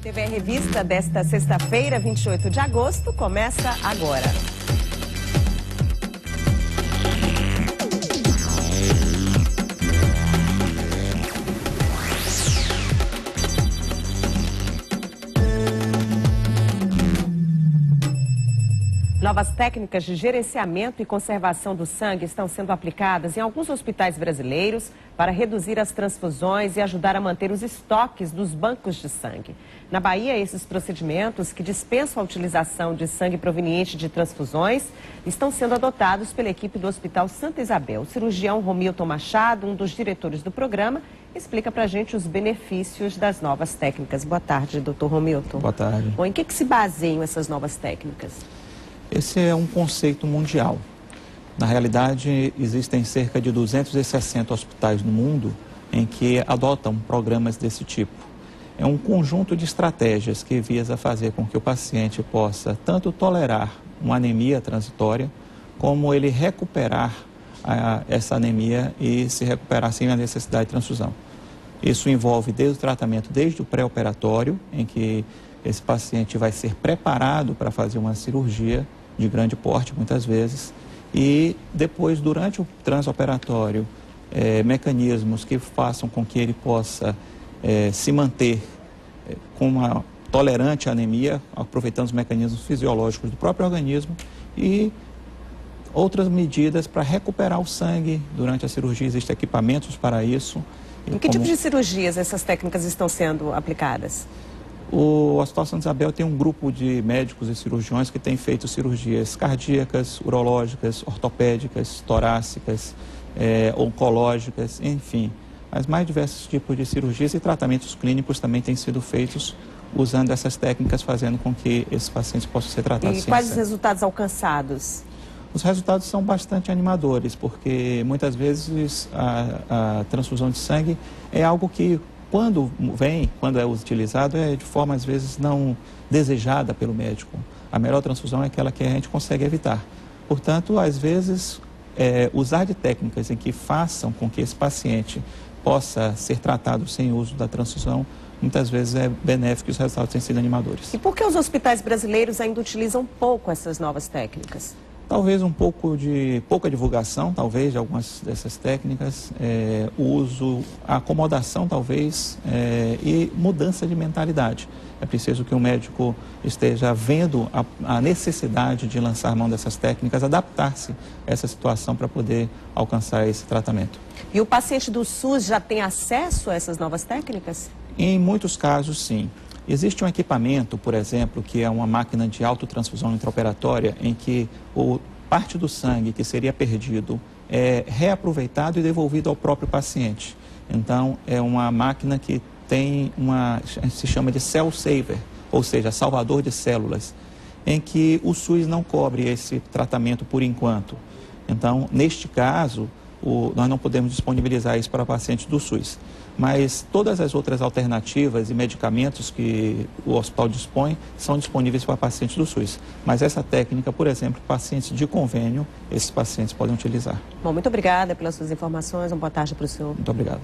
TV Revista desta sexta-feira, 28 de agosto, começa agora. Novas técnicas de gerenciamento e conservação do sangue estão sendo aplicadas em alguns hospitais brasileiros para reduzir as transfusões e ajudar a manter os estoques dos bancos de sangue. Na Bahia, esses procedimentos, que dispensam a utilização de sangue proveniente de transfusões, estão sendo adotados pela equipe do Hospital Santa Isabel. O cirurgião Romilton Machado, um dos diretores do programa, explica pra gente os benefícios das novas técnicas. Boa tarde, doutor Romilton. Boa tarde. Bom, em que se baseiam essas novas técnicas? Esse é um conceito mundial. Na realidade, existem cerca de 260 hospitais no mundo em que adotam programas desse tipo. É um conjunto de estratégias que visa fazer com que o paciente possa tanto tolerar uma anemia transitória, como ele recuperar essa anemia e se recuperar sem a necessidade de transfusão. Isso envolve desde o tratamento, desde o pré-operatório, em que esse paciente vai ser preparado para fazer uma cirurgia de grande porte, muitas vezes, e depois, durante o transoperatório, mecanismos que façam com que ele possa se manter com uma tolerante à anemia, aproveitando os mecanismos fisiológicos do próprio organismo, e outras medidas para recuperar o sangue durante a cirurgia. Existem equipamentos para isso. Em que tipo de cirurgias essas técnicas estão sendo aplicadas? O Hospital Santa Isabel tem um grupo de médicos e cirurgiões que tem feito cirurgias cardíacas, urológicas, ortopédicas, torácicas, oncológicas, enfim. As mais diversos tipos de cirurgias e tratamentos clínicos também têm sido feitos usando essas técnicas, fazendo com que esses pacientes possam ser tratados. E quais os resultados alcançados? Os resultados são bastante animadores, porque muitas vezes a transfusão de sangue é algo que, quando é utilizado, é de forma, às vezes, não desejada pelo médico. A melhor transfusão é aquela que a gente consegue evitar. Portanto, às vezes, usar de técnicas em que façam com que esse paciente possa ser tratado sem uso da transfusão, muitas vezes é benéfico e os resultados têm sido animadores. E por que os hospitais brasileiros ainda utilizam pouco essas novas técnicas? Talvez um pouco de pouca divulgação, talvez, de algumas dessas técnicas, o uso, a acomodação, talvez, e mudança de mentalidade. É preciso que o médico esteja vendo a necessidade de lançar mão dessas técnicas, adaptar-se a essa situação para poder alcançar esse tratamento. E o paciente do SUS já tem acesso a essas novas técnicas? Em muitos casos, sim. Existe um equipamento, por exemplo, que é uma máquina de autotransfusão intraoperatória, em que parte do sangue que seria perdido é reaproveitado e devolvido ao próprio paciente. Então, é uma máquina que tem se chama de cell saver, ou seja, salvador de células, em que o SUS não cobre esse tratamento por enquanto. Então, neste caso, nós não podemos disponibilizar isso para pacientes do SUS. Mas todas as outras alternativas e medicamentos que o hospital dispõe são disponíveis para pacientes do SUS. Mas essa técnica, por exemplo, pacientes de convênio, esses pacientes podem utilizar. Bom, muito obrigada pelas suas informações. Uma boa tarde para o senhor. Muito obrigado.